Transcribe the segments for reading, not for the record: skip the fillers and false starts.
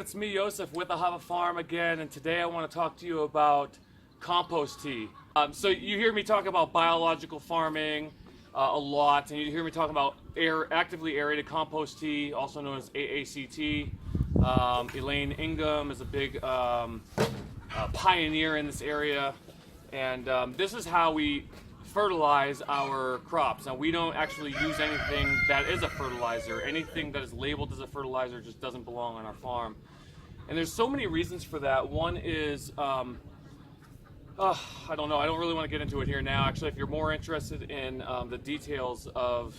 it's me, Joseph, with Ahavah Farm again, and today I want to talk to you about compost tea. So you hear me talk about biological farming a lot, and you hear me talk about actively aerated compost tea, also known as AACT. Elaine Ingham is a big pioneer in this area, and this is how we fertilize our crops. Now, we don't actually use anything that is a fertilizer. Anything that is labeled as a fertilizer just doesn't belong on our farm. And there's so many reasons for that. One is, I don't know, I don't really want to get into it here now. Actually, if you're more interested in the details of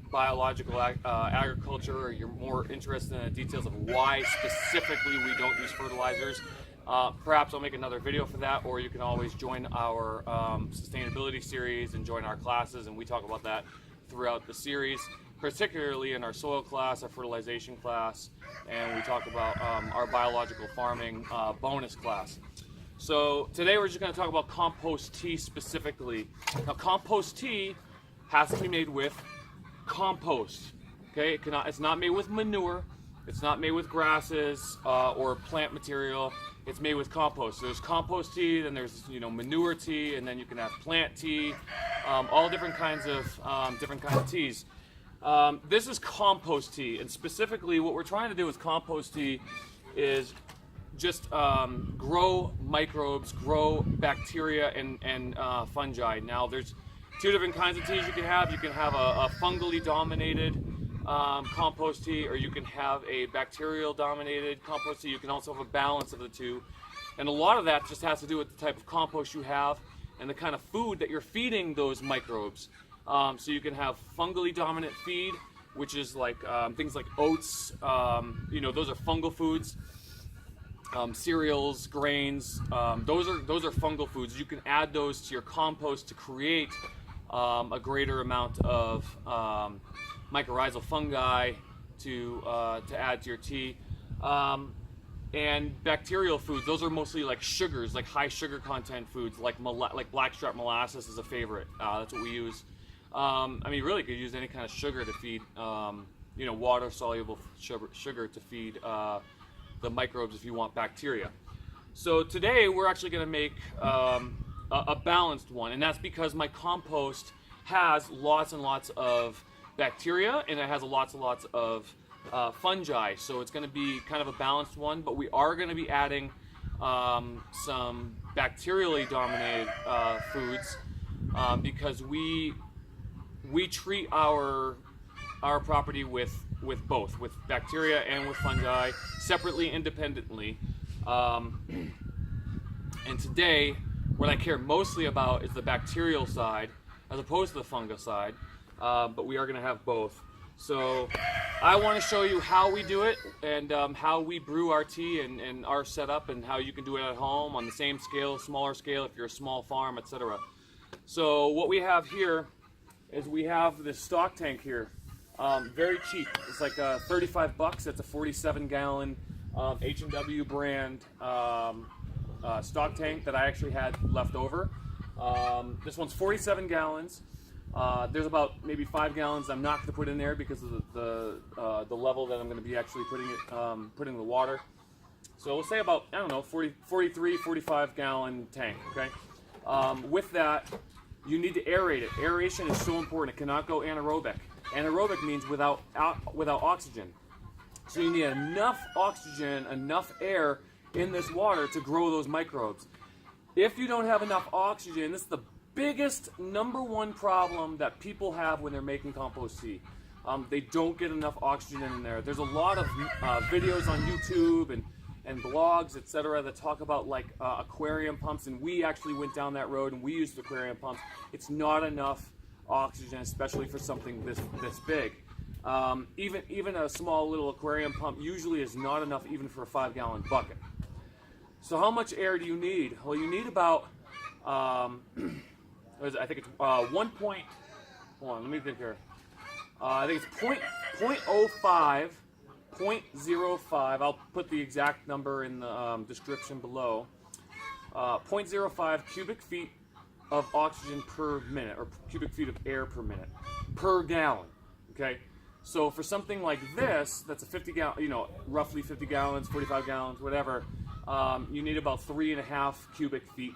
biological agriculture, or you're more interested in the details of why specifically we don't use fertilizers, perhaps I'll make another video for that, or you can always join our sustainability series and join our classes, and we talk about that throughout the series, particularly in our soil class, our fertilization class, and we talk about our biological farming bonus class. So today we're just going to talk about compost tea specifically. Now, compost tea has to be made with compost. Okay, it's not made with manure. It's not made with grasses or plant material. It's made with compost. So there's compost tea, then there's manure tea, and then you can have plant tea, all different kinds of teas. This is compost tea, and specifically what we're trying to do with compost tea is just grow microbes, grow bacteria and fungi. Now there's two different kinds of teas you can have. You can have a fungally dominated compost tea, or you can have a bacterial dominated compost tea. You can also have a balance of the two, and a lot of that just has to do with the type of compost you have and the kind of food that you're feeding those microbes. So you can have fungally dominant feed, which is like things like oats, those are fungal foods. Cereals, grains, those are fungal foods. You can add those to your compost to create a greater amount of mycorrhizal fungi to add to your tea. And bacterial foods, those are mostly like sugars, like high sugar content foods, like blackstrap molasses is a favorite. That's what we use. Really, you could use any kind of sugar to feed, water-soluble sugar to feed the microbes if you want bacteria. So today we're actually going to make a balanced one, and that's because my compost has lots and lots of bacteria, and it has lots and lots of fungi. So it's going to be kind of a balanced one, but we are going to be adding some bacterially dominated foods because we treat our property with both, with bacteria and with fungi, separately, independently. And today, what I care mostly about is the bacterial side, as opposed to the fungal side, but we are going to have both. So I want to show you how we do it, and how we brew our tea, and our setup, and how you can do it at home on the same scale, smaller scale if you're a small farm, etc. So what we have here is we have this stock tank here. Very cheap. It's like 35 bucks. It's a 47-gallon H&W brand stock tank that I actually had left over. This one's 47 gallons. There's about maybe 5 gallons I'm not going to put in there because of the level that I'm going to be actually putting the water. So we'll say about, 43, 45 gallon tank. Okay. With that, you need to aerate it. Aeration is so important. It cannot go anaerobic. Anaerobic means without oxygen. So you need enough oxygen, enough air in this water to grow those microbes. If you don't have enough oxygen, this is the biggest #1 problem that people have when they're making compost tea. They don't get enough oxygen in there. There's a lot of videos on YouTube and blogs, etc., that talk about aquarium pumps, and we actually went down that road and we used aquarium pumps. It's not enough oxygen, especially for something this big. Even a small little aquarium pump usually is not enough even for a 5-gallon bucket. So how much air do you need? Well, you need about I think it's 1 point. Hold on, let me think here. I think it's 0.05. 0.05. I'll put the exact number in the description below. 0.05 cubic feet of oxygen per minute, or cubic feet of air per minute, per gallon. Okay, So for something like this, that's a 50 gallon, you know, roughly 50 gallons, 45 gallons, whatever, you need about 3.5 cubic feet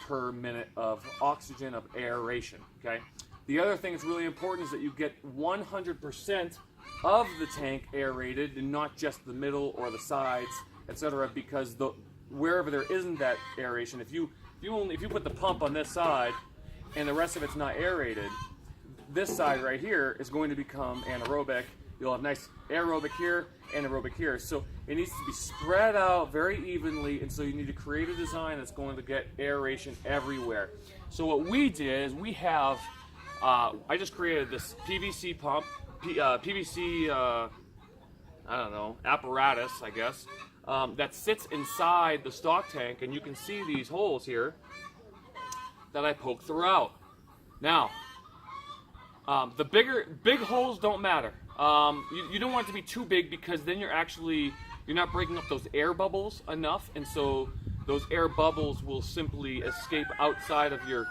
per minute of oxygen, of aeration, okay? The other thing that's really important is that you get 100% of the tank aerated and not just the middle or the sides, etc. Because wherever there isn't that aeration, if you put the pump on this side and the rest of it's not aerated, this side right here is going to become anaerobic. You'll have nice aerobic here, anaerobic here. So it needs to be spread out very evenly, and so you need to create a design that's going to get aeration everywhere. So what we did is we have, I just created this PVC pump, PVC, I don't know, apparatus, I guess, that sits inside the stock tank, and you can see these holes here that I poke throughout. Now, the big holes don't matter. You don't want it to be too big, because then you're not breaking up those air bubbles enough, and so those air bubbles will simply escape outside of your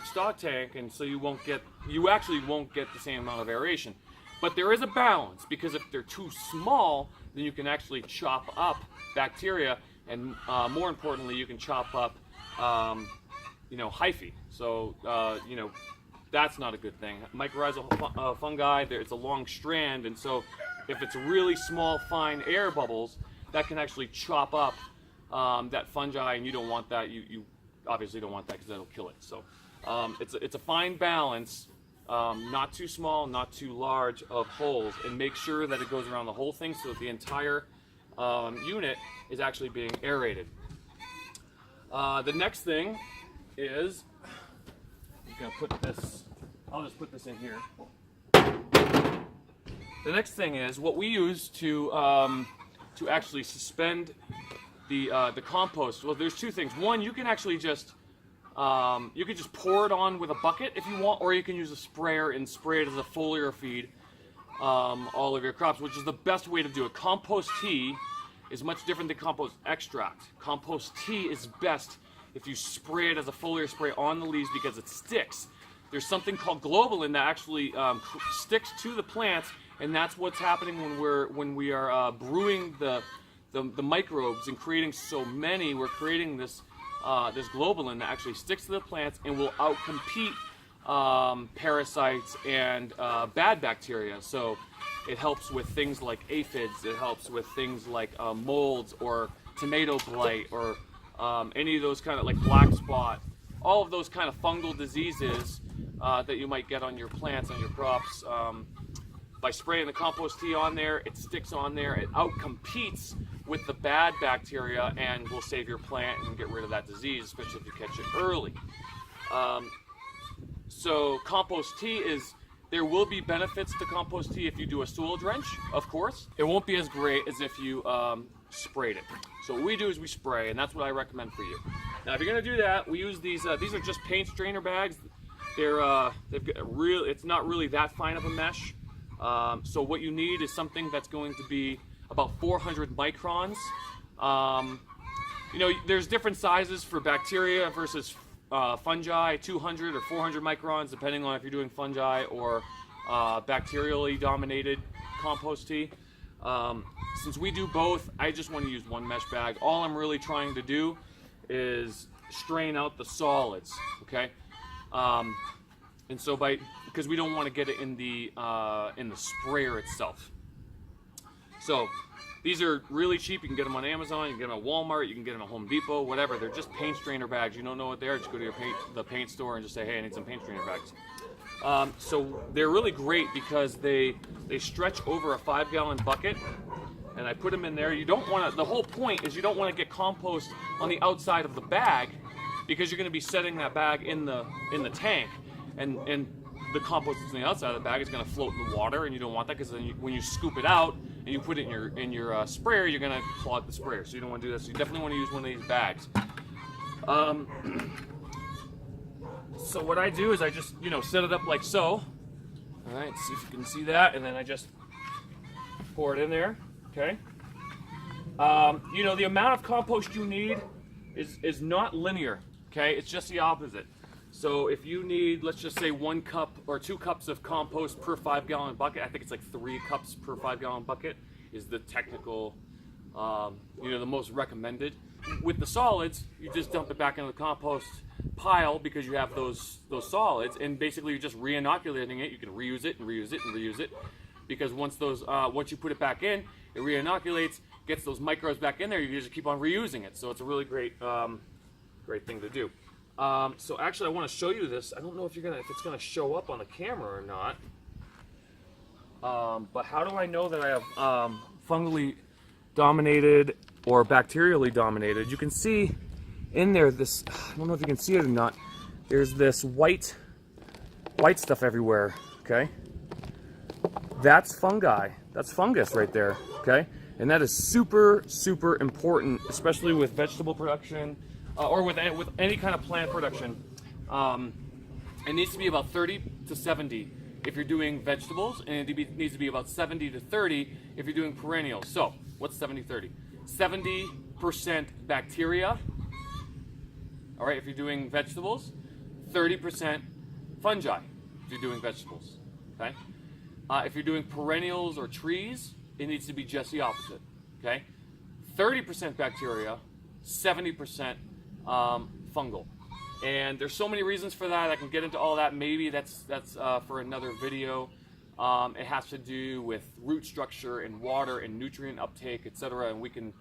stock tank, and so you actually won't get the same amount of aeration. But there is a balance, because if they're too small, then you can actually chop up bacteria, and more importantly, you can chop up hyphae. So that's not a good thing. Mycorrhizal fungi, it's a long strand, and so if it's really small, fine air bubbles, that can actually chop up that fungi, and you don't want that. You obviously don't want that, because that'll kill it. So it's a fine balance, not too small, not too large of holes, and make sure that it goes around the whole thing so that the entire unit is actually being aerated. The next thing is, I'm gonna put this, I'll just put this in here. The next thing is what we use to actually suspend the compost. Well, there's two things. One, you can actually just pour it on with a bucket if you want, or you can use a sprayer and spray it as a foliar feed all of your crops, which is the best way to do it. Compost tea is much different than compost extract. Compost tea is best if you spray it as a foliar spray on the leaves, because it sticks. There's something called globalin that actually sticks to the plants, and that's what's happening when we are brewing the microbes and creating so many. We're creating this globalin that actually sticks to the plants and will outcompete parasites and bad bacteria. So it helps with things like aphids. It helps with things like molds or tomato blight, or any of those kind of, like black spot, all of those kind of fungal diseases that you might get on your plants, on your crops. By spraying the compost tea on there, it sticks on there, it outcompetes with the bad bacteria, and will save your plant and get rid of that disease, especially if you catch it early. So compost tea there will be benefits to compost tea if you do a soil drench, of course. It won't be as great as if you sprayed it. So what we do is we spray, and that's what I recommend for you. Now, if you're gonna do that, we use these are just paint strainer bags. It's not really that fine of a mesh. So what you need is something that's going to be about 400 microns. There's different sizes for bacteria versus fungi, 200 or 400 microns, depending on if you're doing fungi or bacterially dominated compost tea. Since we do both, I just want to use one mesh bag. All I'm really trying to do is strain out the solids, okay? And so because we don't want to get it in the sprayer itself. So these are really cheap. You can get them on Amazon, you can get them at Walmart, you can get them at Home Depot, whatever. They're just paint strainer bags. You don't know what they are, just go to the paint store and just say, hey, I need some paint strainer bags. So they're really great because they stretch over a 5-gallon bucket, and I put them in there. You don't want to. The whole point is you don't want to get compost on the outside of the bag, because you're going to be setting that bag in the tank, and the compost that's on the outside of the bag is going to float in the water, and you don't want that, because then when you scoop it out and you put it in your sprayer, you're going to clog the sprayer. So you don't want to do that. So you definitely want to use one of these bags. So what I do is I just set it up like so. All right, see if you can see that, and then I just pour it in there. Okay. The amount of compost you need is not linear. Okay, it's just the opposite. So if you need, let's just say 1 cup or 2 cups of compost per 5-gallon bucket, I think it's like 3 cups per 5-gallon bucket is the technical, you know, the most recommended. With the solids, you just dump it back into the compost pile because you have those solids, and basically you're just re-inoculating it. You can reuse it and reuse it and reuse it, because once you put it back in, it re-inoculates, gets those microbes back in there. You just keep on reusing it. So it's a really great thing to do. So actually, I want to show you this. I don't know if it's gonna show up on the camera or not. But how do I know that I have fungally dominated or bacterially dominated? You can see in there this, I don't know if you can see it or not, there's this white stuff everywhere, okay? That's fungi. That's fungus right there, okay? And that is super, super important, especially with vegetable production or with any kind of plant production. It needs to be about 30 to 70 if you're doing vegetables, and it needs to be about 70 to 30 if you're doing perennials. So, what's 70-30? 70% bacteria, all right, if you're doing vegetables, 30% fungi if you're doing vegetables, okay? If you're doing perennials or trees, it needs to be just the opposite, okay? 30% bacteria, 70% fungal. And there's so many reasons for that. I can get into all that. Maybe that's for another video. It has to do with root structure and water and nutrient uptake, etc. And we can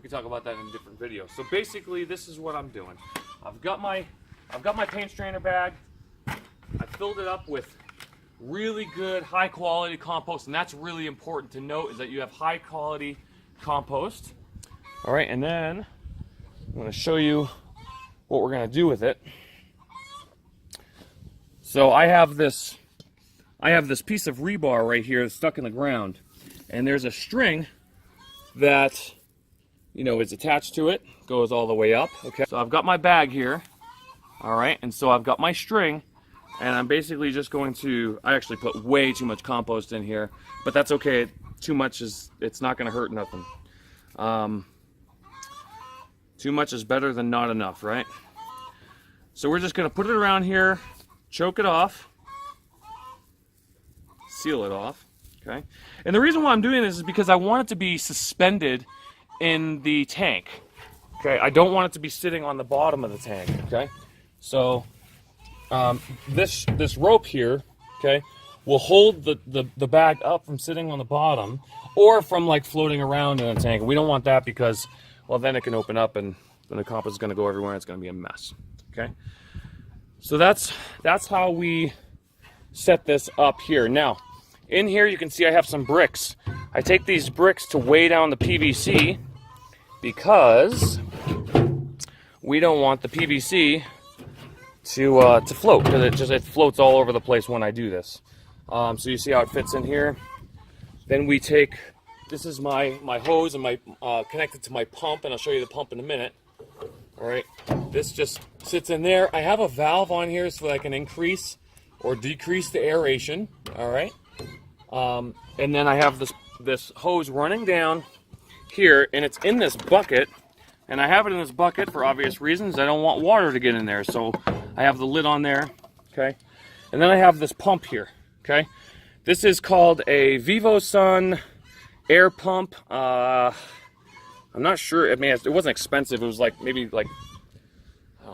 talk about that in a different video. So basically, this is what I'm doing. I've got my paint strainer bag. I filled it up with really good, high quality compost, and that's really important to note, is that you have high quality compost. All right, and then I'm going to show you what we're going to do with it. So I have this piece of rebar right here that's stuck in the ground, and there's a string that, you know, is attached to it, goes all the way up. Okay, so I've got my bag here, all right, and so I've got my string, and I'm basically just going to, I actually put way too much compost in here, but that's okay. Too much it's not going to hurt nothing. Too much is better than not enough, right? So we're just going to put it around here, choke it off, seal it off, okay? And the reason why I'm doing this is because I want it to be suspended in the tank, okay? I don't want it to be sitting on the bottom of the tank, okay? So this rope here, okay, will hold the bag up from sitting on the bottom or from like floating around in a tank. We don't want that because, well, then it can open up and then the compost is going to go everywhere and it's going to be a mess, okay? So that's how we set this up here. Now, in here you can see I have some bricks. I take these bricks to weigh down the PVC because we don't want the PVC to float, because it floats all over the place when I do this. So you see how it fits in here. Then we take, this is my hose and my connected to my pump, and I'll show you the pump in a minute. All right, this just sits in there. I have a valve on here so that I can increase or decrease the aeration. All right, and then I have this hose running down here, and it's in this bucket. And I have it in this bucket for obvious reasons. I don't want water to get in there, so I have the lid on there. Okay, and then I have this pump here. Okay, this is called a VivoSun air pump. I'm not sure. I mean, it wasn't expensive. It was like maybe like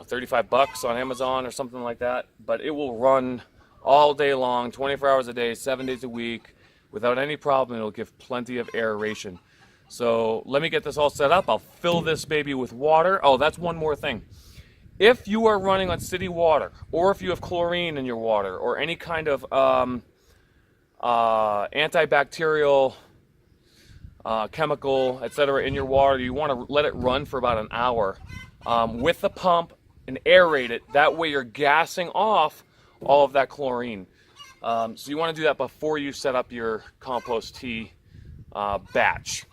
35 bucks on Amazon or something like that. But it will run all day long, 24 hours a day, 7 days a week, without any problem. It'll give plenty of aeration. So let me get this all set up. I'll fill this baby with water. Oh, that's one more thing. If you are running on city water, or if you have chlorine in your water, or any kind of antibacterial chemical, etc. in your water, you want to let it run for about an hour with the pump and aerate it. That way you're gassing off all of that chlorine. So you want to do that before you set up your compost tea batch.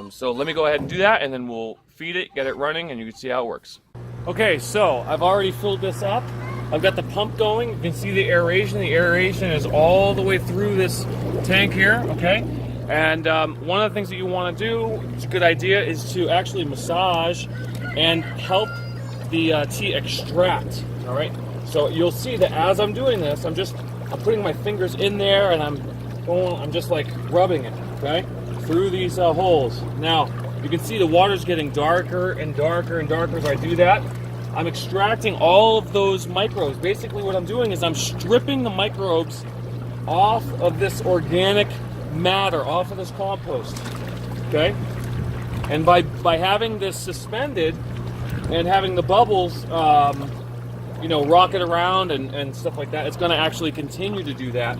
So let me go ahead and do that, and then we'll feed it, get it running, and you can see how it works. Okay, so I've already filled this up. I've got the pump going. You can see the aeration. The aeration is all the way through this tank here, okay? And one of the things that you want to do, it's a good idea, is to actually massage and help the tea extract, all right? So you'll see that as I'm doing this, I'm putting my fingers in there and I'm just like rubbing it, okay, through these holes. Now you can see the water's getting darker and darker and darker as I do that. I'm extracting all of those microbes. Basically what I'm doing is I'm stripping the microbes off of this organic matter, off of this compost, okay? And by having this suspended and having the bubbles, you know, rocket around and stuff like that, it's gonna actually continue to do that.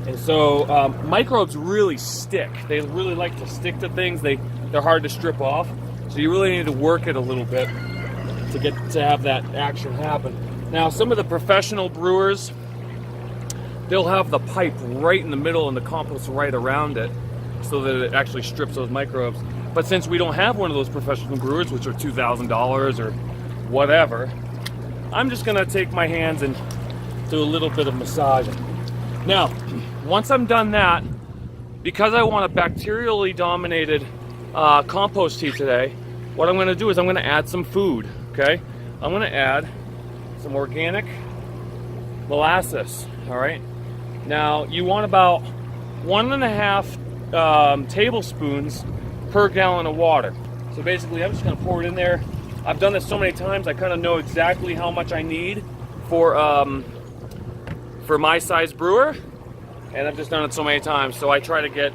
And so microbes really stick. They really like to stick to things. They're hard to strip off. So you really need to work it a little bit to have that action happen. Now, some of the professional brewers, they'll have the pipe right in the middle and the compost right around it so that it actually strips those microbes. But since we don't have one of those professional brewers, which are $2,000 or whatever, I'm just gonna take my hands and do a little bit of massaging. Now, once I'm done that, because I want a bacterially dominated compost tea today, what I'm gonna do is I'm gonna add some food, okay? I'm gonna add some organic molasses, all right? Now, you want about 1.5 tablespoons per gallon of water. So basically, I'm just gonna pour it in there. I've done this so many times, I kind of know exactly how much I need for my size brewer, and I've just done it so many times. So I try to get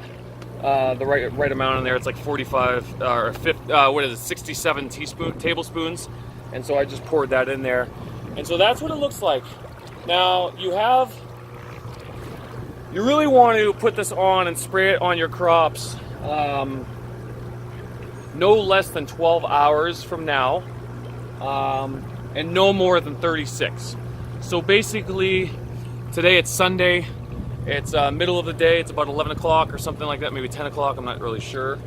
the right amount in there. It's like 45 or 50, what is it, 67 tablespoons, and so I just poured that in there, and so that's what it looks like. Now you really want to put this on and spray it on your crops no less than 12 hours from now, and no more than 36. So basically, today it's Sunday, it's middle of the day, it's about 11 o'clock or something like that, maybe 10 o'clock, I'm not really sure.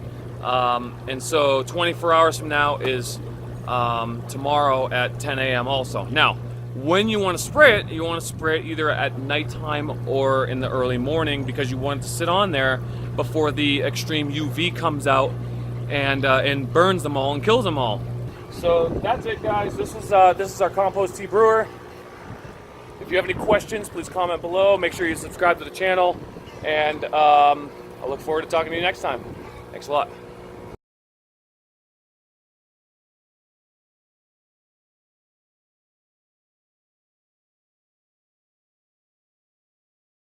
And so 24 hours from now is tomorrow at 10 a.m. also. Now, when you want to spray it, you want to spray it either at nighttime or in the early morning, because you want it to sit on there before the extreme UV comes out and burns them all and kills them all. So that's it, guys. This is our compost tea brewer. If you have any questions, please comment below. Make sure you subscribe to the channel, and I look forward to talking to you next time. Thanks a lot.